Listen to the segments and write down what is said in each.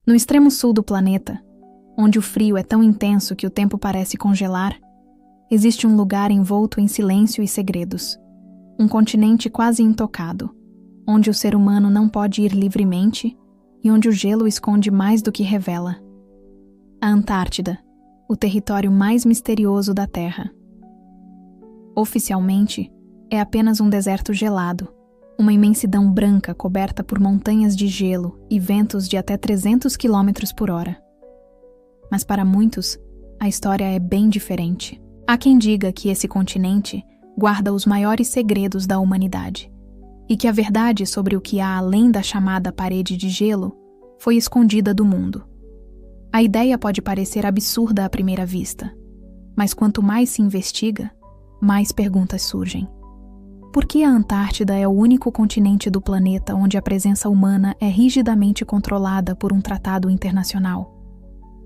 No extremo sul do planeta, onde o frio é tão intenso que o tempo parece congelar, existe um lugar envolto em silêncio e segredos. Um continente quase intocado, onde o ser humano não pode ir livremente e onde o gelo esconde mais do que revela. A Antártida, o território mais misterioso da Terra. Oficialmente, é apenas um deserto gelado, uma imensidão branca coberta por montanhas de gelo e ventos de até 300 km/h. Mas para muitos, a história é bem diferente. Há quem diga que esse continente guarda os maiores segredos da humanidade e que a verdade sobre o que há além da chamada parede de gelo foi escondida do mundo. A ideia pode parecer absurda à primeira vista, mas quanto mais se investiga, mais perguntas surgem. Por que a Antártida é o único continente do planeta onde a presença humana é rigidamente controlada por um tratado internacional?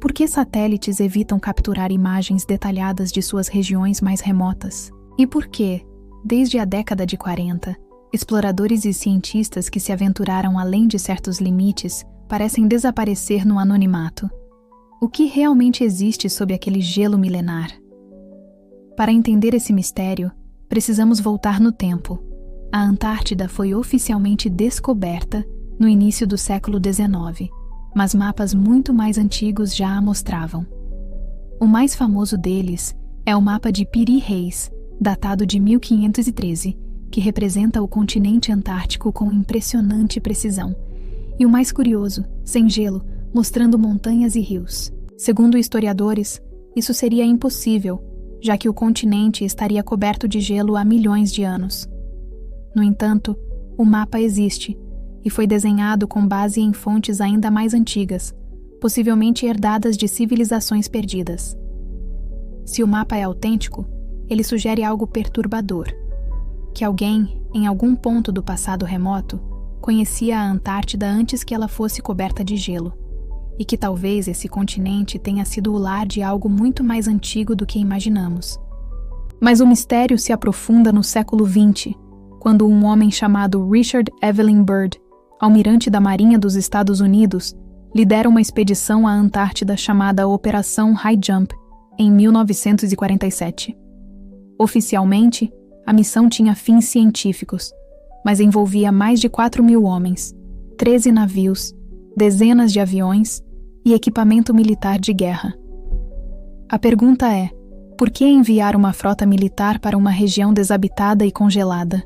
Por que satélites evitam capturar imagens detalhadas de suas regiões mais remotas? E por que, desde a década de 40, exploradores e cientistas que se aventuraram além de certos limites parecem desaparecer no anonimato? O que realmente existe sob aquele gelo milenar? Para entender esse mistério, precisamos voltar no tempo. A Antártida foi oficialmente descoberta no início do século XIX, mas mapas muito mais antigos já a mostravam. O mais famoso deles é o mapa de Piri Reis, datado de 1513, que representa o continente antártico com impressionante precisão, e o mais curioso, sem gelo, mostrando montanhas e rios. Segundo historiadores, isso seria impossível, já que o continente estaria coberto de gelo há milhões de anos. No entanto, o mapa existe e foi desenhado com base em fontes ainda mais antigas, possivelmente herdadas de civilizações perdidas. Se o mapa é autêntico, ele sugere algo perturbador: que alguém, em algum ponto do passado remoto, conhecia a Antártida antes que ela fosse coberta de gelo, e que talvez esse continente tenha sido o lar de algo muito mais antigo do que imaginamos. Mas o mistério se aprofunda no século XX, quando um homem chamado Richard Evelyn Byrd, almirante da Marinha dos Estados Unidos, lidera uma expedição à Antártida chamada Operação High Jump, em 1947. Oficialmente, a missão tinha fins científicos, mas envolvia mais de 4.000 homens, 13 navios, dezenas de aviões e equipamento militar de guerra. A pergunta é: por que enviar uma frota militar para uma região desabitada e congelada?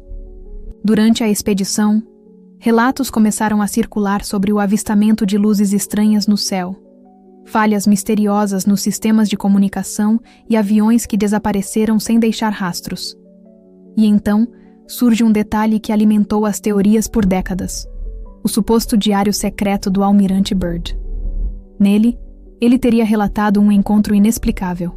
Durante a expedição, relatos começaram a circular sobre o avistamento de luzes estranhas no céu, falhas misteriosas nos sistemas de comunicação e aviões que desapareceram sem deixar rastros. E então, surge um detalhe que alimentou as teorias por décadas: o suposto diário secreto do almirante Byrd. Nele, ele teria relatado um encontro inexplicável.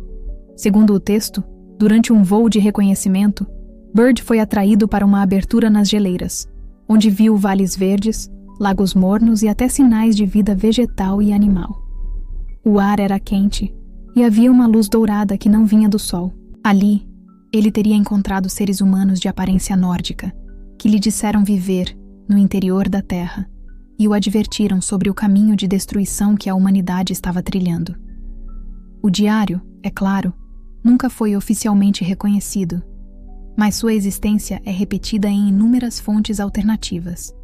Segundo o texto, durante um voo de reconhecimento, Byrd foi atraído para uma abertura nas geleiras, onde viu vales verdes, lagos mornos e até sinais de vida vegetal e animal. O ar era quente e havia uma luz dourada que não vinha do sol. Ali, ele teria encontrado seres humanos de aparência nórdica, que lhe disseram viver no interior da Terra e o advertiram sobre o caminho de destruição que a humanidade estava trilhando. O diário, é claro, nunca foi oficialmente reconhecido, mas sua existência é repetida em inúmeras fontes alternativas.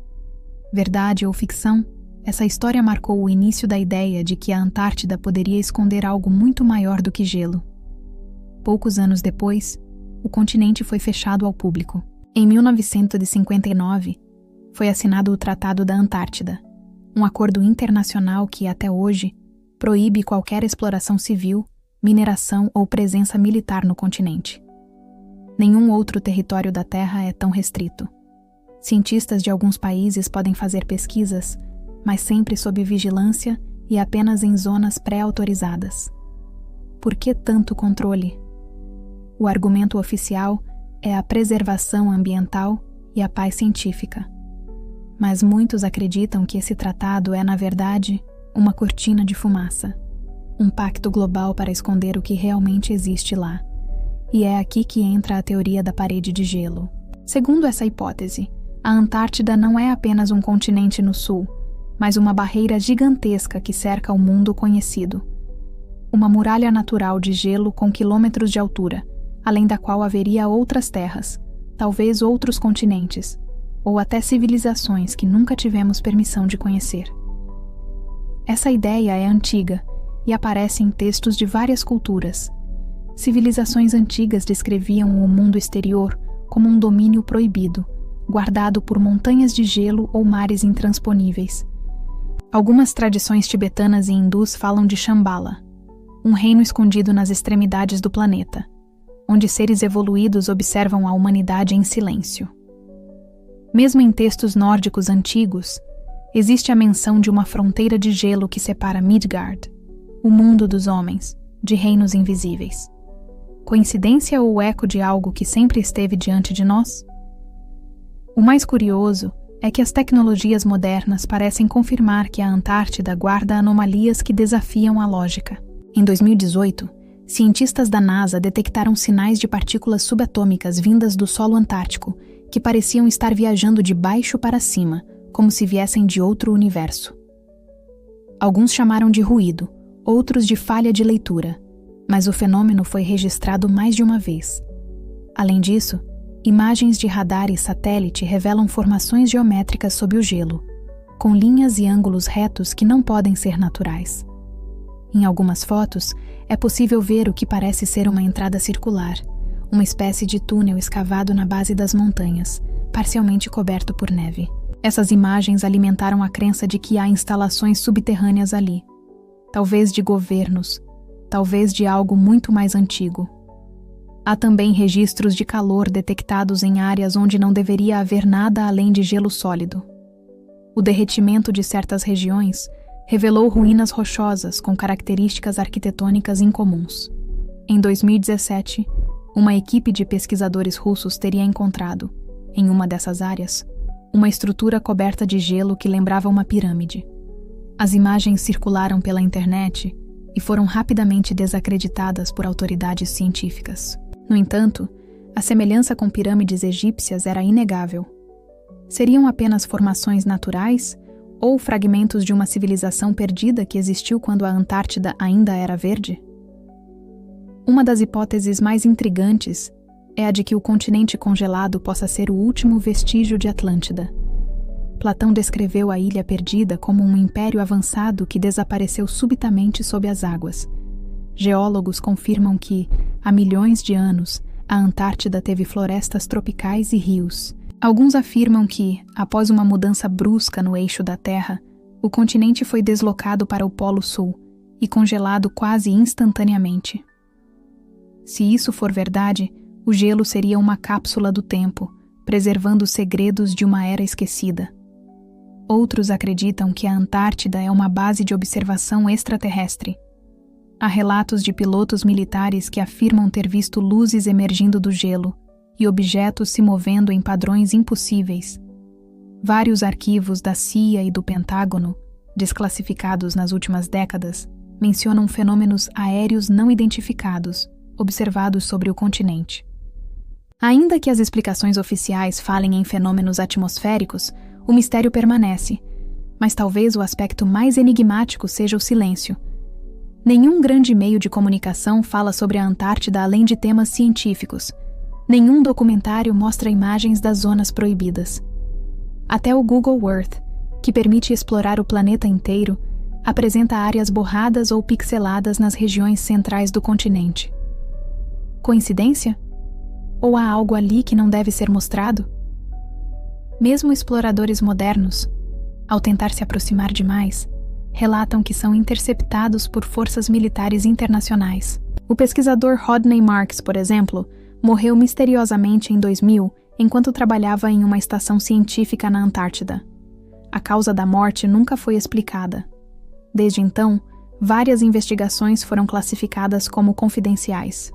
Verdade ou ficção, essa história marcou o início da ideia de que a Antártida poderia esconder algo muito maior do que gelo. Poucos anos depois, o continente foi fechado ao público. Em 1959, foi assinado o Tratado da Antártida, um acordo internacional que, até hoje, proíbe qualquer exploração civil, mineração ou presença militar no continente. Nenhum outro território da Terra é tão restrito. Cientistas de alguns países podem fazer pesquisas, mas sempre sob vigilância e apenas em zonas pré-autorizadas. Por que tanto controle? O argumento oficial é a preservação ambiental e a paz científica. Mas muitos acreditam que esse tratado é, na verdade, uma cortina de fumaça, um pacto global para esconder o que realmente existe lá. E é aqui que entra a teoria da parede de gelo. Segundo essa hipótese, a Antártida não é apenas um continente no sul, mas uma barreira gigantesca que cerca o mundo conhecido. Uma muralha natural de gelo com quilômetros de altura, além da qual haveria outras terras, talvez outros continentes, ou até civilizações que nunca tivemos permissão de conhecer. Essa ideia é antiga e aparece em textos de várias culturas. Civilizações antigas descreviam o mundo exterior como um domínio proibido, guardado por montanhas de gelo ou mares intransponíveis. Algumas tradições tibetanas e hindus falam de Shambhala, um reino escondido nas extremidades do planeta, onde seres evoluídos observam a humanidade em silêncio. Mesmo em textos nórdicos antigos, existe a menção de uma fronteira de gelo que separa Midgard, o mundo dos homens, de reinos invisíveis. Coincidência ou eco de algo que sempre esteve diante de nós? O mais curioso é que as tecnologias modernas parecem confirmar que a Antártida guarda anomalias que desafiam a lógica. Em 2018, cientistas da NASA detectaram sinais de partículas subatômicas vindas do solo antártico que pareciam estar viajando de baixo para cima, como se viessem de outro universo. Alguns chamaram de ruído, outros de falha de leitura, mas o fenômeno foi registrado mais de uma vez. Além disso, imagens de radar e satélite revelam formações geométricas sob o gelo, com linhas e ângulos retos que não podem ser naturais. Em algumas fotos, é possível ver o que parece ser uma entrada circular, uma espécie de túnel escavado na base das montanhas, parcialmente coberto por neve. Essas imagens alimentaram a crença de que há instalações subterrâneas ali, talvez de governos, talvez de algo muito mais antigo. Há também registros de calor detectados em áreas onde não deveria haver nada além de gelo sólido. O derretimento de certas regiões revelou ruínas rochosas com características arquitetônicas incomuns. Em 2017, uma equipe de pesquisadores russos teria encontrado, em uma dessas áreas, uma estrutura coberta de gelo que lembrava uma pirâmide. As imagens circularam pela internet e foram rapidamente desacreditadas por autoridades científicas. No entanto, a semelhança com pirâmides egípcias era inegável. Seriam apenas formações naturais ou fragmentos de uma civilização perdida que existiu quando a Antártida ainda era verde? Uma das hipóteses mais intrigantes é a de que o continente congelado possa ser o último vestígio de Atlântida. Platão descreveu a ilha perdida como um império avançado que desapareceu subitamente sob as águas. Geólogos confirmam que, há milhões de anos, a Antártida teve florestas tropicais e rios. Alguns afirmam que, após uma mudança brusca no eixo da Terra, o continente foi deslocado para o Polo Sul e congelado quase instantaneamente. Se isso for verdade, o gelo seria uma cápsula do tempo, preservando os segredos de uma era esquecida. Outros acreditam que a Antártida é uma base de observação extraterrestre. Há relatos de pilotos militares que afirmam ter visto luzes emergindo do gelo e objetos se movendo em padrões impossíveis. Vários arquivos da CIA e do Pentágono, desclassificados nas últimas décadas, mencionam fenômenos aéreos não identificados, observados sobre o continente. Ainda que as explicações oficiais falem em fenômenos atmosféricos, o mistério permanece, mas talvez o aspecto mais enigmático seja o silêncio. Nenhum grande meio de comunicação fala sobre a Antártida além de temas científicos. Nenhum documentário mostra imagens das zonas proibidas. Até o Google Earth, que permite explorar o planeta inteiro, apresenta áreas borradas ou pixeladas nas regiões centrais do continente. Coincidência? Ou há algo ali que não deve ser mostrado? Mesmo exploradores modernos, ao tentar se aproximar demais, relatam que são interceptados por forças militares internacionais. O pesquisador Rodney Marks, por exemplo, morreu misteriosamente em 2000 enquanto trabalhava em uma estação científica na Antártida. A causa da morte nunca foi explicada. Desde então, várias investigações foram classificadas como confidenciais.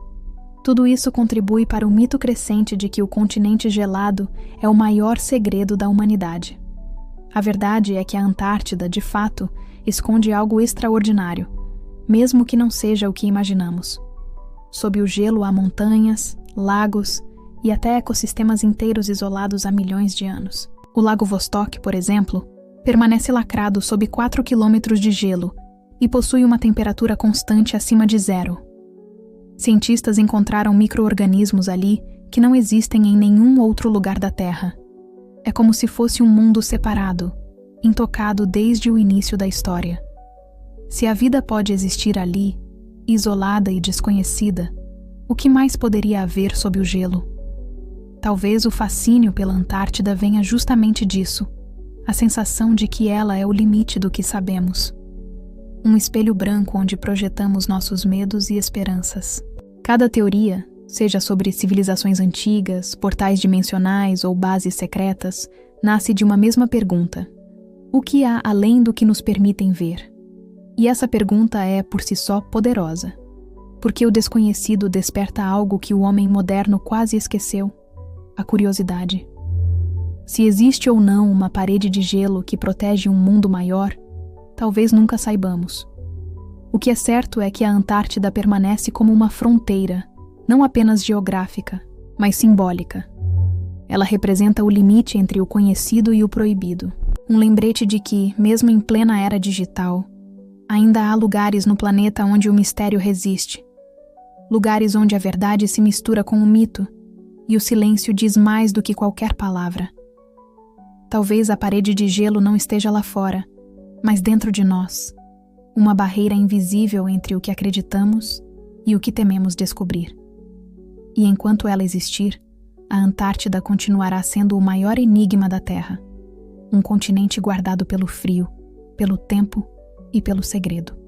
Tudo isso contribui para o mito crescente de que o continente gelado é o maior segredo da humanidade. A verdade é que a Antártida, de fato, esconde algo extraordinário, mesmo que não seja o que imaginamos. Sob o gelo há montanhas, lagos e até ecossistemas inteiros isolados há milhões de anos. O Lago Vostok, por exemplo, permanece lacrado sob 4 quilômetros de gelo e possui uma temperatura constante acima de zero. Cientistas encontraram micro-organismos ali que não existem em nenhum outro lugar da Terra. É como se fosse um mundo separado, intocado desde o início da história. Se a vida pode existir ali, isolada e desconhecida, o que mais poderia haver sob o gelo? Talvez o fascínio pela Antártida venha justamente disso, a sensação de que ela é o limite do que sabemos. Um espelho branco onde projetamos nossos medos e esperanças. Cada teoria, seja sobre civilizações antigas, portais dimensionais ou bases secretas, nasce de uma mesma pergunta: o que há além do que nos permitem ver? E essa pergunta é, por si só, poderosa, porque o desconhecido desperta algo que o homem moderno quase esqueceu: a curiosidade. Se existe ou não uma parede de gelo que protege um mundo maior, talvez nunca saibamos. O que é certo é que a Antártida permanece como uma fronteira, não apenas geográfica, mas simbólica. Ela representa o limite entre o conhecido e o proibido. Um lembrete de que, mesmo em plena era digital, ainda há lugares no planeta onde o mistério resiste. Lugares onde a verdade se mistura com o mito e o silêncio diz mais do que qualquer palavra. Talvez a parede de gelo não esteja lá fora, mas dentro de nós, uma barreira invisível entre o que acreditamos e o que tememos descobrir. E enquanto ela existir, a Antártida continuará sendo o maior enigma da Terra, um continente guardado pelo frio, pelo tempo e pelo segredo.